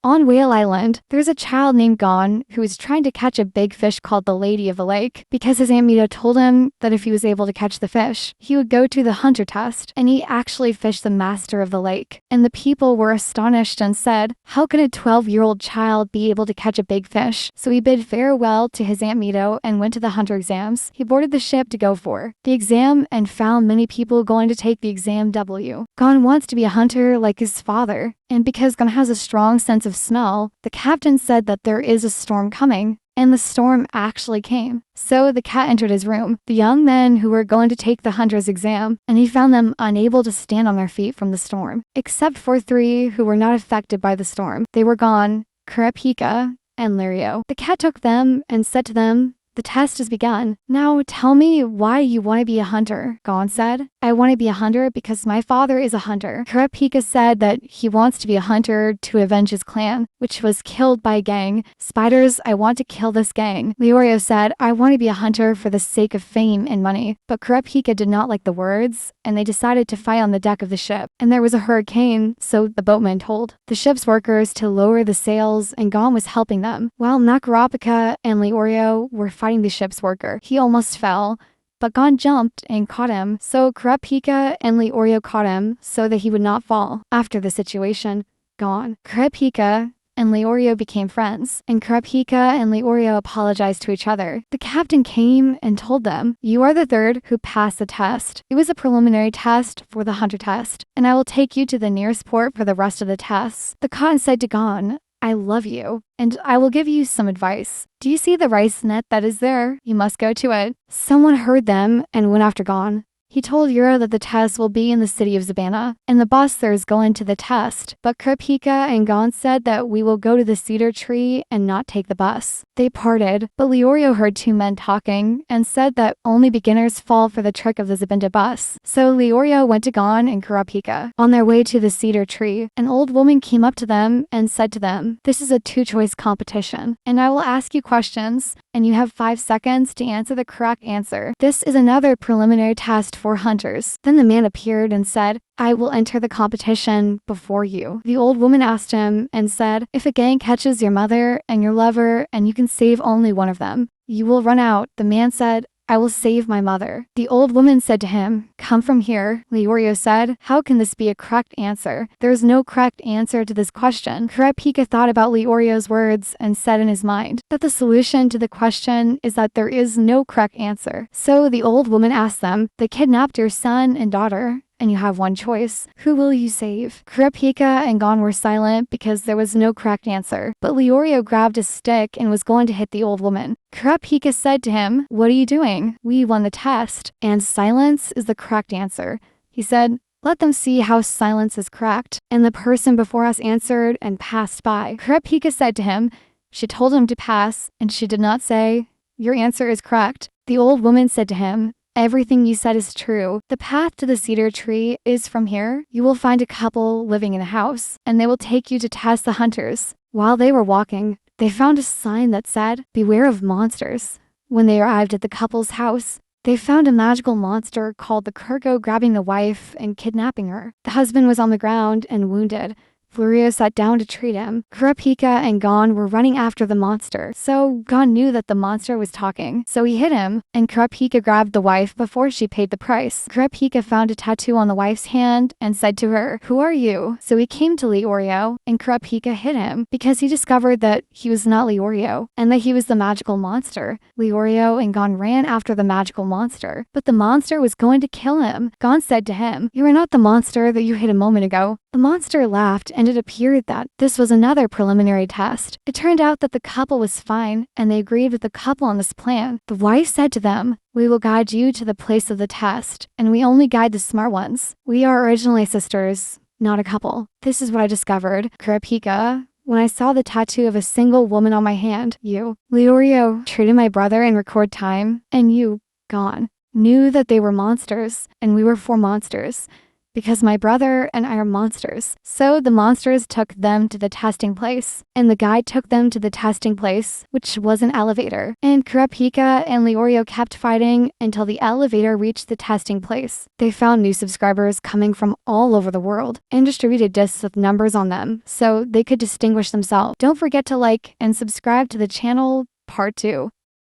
On Whale Island, there's a child named Gon who is trying to catch a big fish called the Lady of the Lake because his Aunt Mito told him that if he was able to catch the fish, he would go to the hunter test, and he actually fished the master of the lake. And the people were astonished and said, how can a 12-year-old child be able to catch a big fish? So he bid farewell to his Aunt Mito and went to the hunter exams. He boarded the ship to go for the exam and found many people going to take the exam W. Gon wants to be a hunter like his father. And because Gon has a strong sense of smell, the captain said that there is a storm coming, and the storm actually came. So the cat entered his room, the young men who were going to take the hunter's exam, and he found them unable to stand on their feet from the storm, except for 3 who were not affected by the storm. They were Gon, Kurapika, and Leorio. The cat took them and said to them, the test has begun. Now tell me why you want to be a hunter. Gon said, I want to be a hunter because my father is a hunter. Kurapika said that he wants to be a hunter to avenge his clan, which was killed by a gang. Spiders, I want to kill this gang. Leorio said, I want to be a hunter for the sake of fame and money. But Kurapika did not like the words, and they decided to fight on the deck of the ship. And there was a hurricane, so the boatman told the ship's workers to lower the sails, and Gon was helping them. While Kurapika and Leorio were fighting the ship's worker, he almost fell, but Gon jumped and caught him, so Kurapika and Leorio caught him so that he would not fall. After the situation, Kurapika and Leorio became friends, and Kurapika and Leorio apologized to each other. The captain came and told them, you are the 3rd who passed the test. It was a preliminary test for the hunter test, and I will take you to the nearest port for the rest of the tests. The Khan said to Gon, I love you, and I will give you some advice. Do you see the rice net that is there? You must go to it. Someone heard them and went after Gon. He told Yura that the test will be in the city of Zabana, and the busters go into the test. But Kurapika and Gon said that we will go to the cedar tree and not take the bus. They parted, but Leorio heard 2 men talking and said that only beginners fall for the trick of the Zabinda bus. So Leorio went to Gon and Kurapika. On their way to the cedar tree, an old woman came up to them and said to them, this is a 2-choice competition, and I will ask you questions, and you have 5 seconds to answer the correct answer. This is another preliminary test for hunters. Then the man appeared and said, I will enter the competition before you. The old woman asked him and said, if a gang catches your mother and your lover and you can save only one of them, you will run out. The man said, I will save my mother. The old woman said to him, come from here. Leorio said, how can this be a correct answer? There is no correct answer to this question. Kurapika thought about Leorio's words and said in his mind that the solution to the question is that there is no correct answer. So the old woman asked them, they kidnapped your son and daughter, and you have one choice. Who will you save? Kurapika and Gon were silent because there was no correct answer. But Leorio grabbed a stick and was going to hit the old woman. Kurapika said to him, what are you doing? We won the test, and silence is the correct answer. He said, let them see how silence is correct. And the person before us answered and passed by. Kurapika said to him, she told him to pass, and she did not say, your answer is correct. The old woman said to him, everything you said is true. The path to the cedar tree is from here. You will find a couple living in a house, and they will take you to test the hunters. While they were walking, they found a sign that said, beware of monsters. When they arrived at the couple's house, they found a magical monster called the Kurgo grabbing the wife and kidnapping her. The husband was on the ground and wounded. Leorio sat down to treat him. Kurapika and Gon were running after the monster, so Gon knew that the monster was talking, so he hit him, and Kurapika grabbed the wife before she paid the price. Kurapika found a tattoo on the wife's hand and said to her, who are you? So he came to Leorio, and Kurapika hit him because he discovered that he was not Leorio, and that he was the magical monster. Leorio and Gon ran after the magical monster, but the monster was going to kill him. Gon said to him, you are not the monster that you hit a moment ago. The monster laughed, and it appeared that this was another preliminary test. It turned out that the couple was fine, and they agreed with the couple on this plan. The wife said to them, we will guide you to the place of the test, and we only guide the smart ones. We are originally sisters, not a couple. This is what I discovered. Kurapika, when I saw the tattoo of a single woman on my hand, you, Leorio, treated my brother in record time, and you, Gon, knew that they were monsters, and we were 4 monsters. because my brother and I are monsters. So the monsters took them to the testing place, and the guide took them to the testing place, which was an elevator. And Kurapika and Leorio kept fighting until the elevator reached the testing place. They found new subscribers coming from all over the world and distributed discs with numbers on them so they could distinguish themselves. Don't forget to like and subscribe to the channel. Part 2.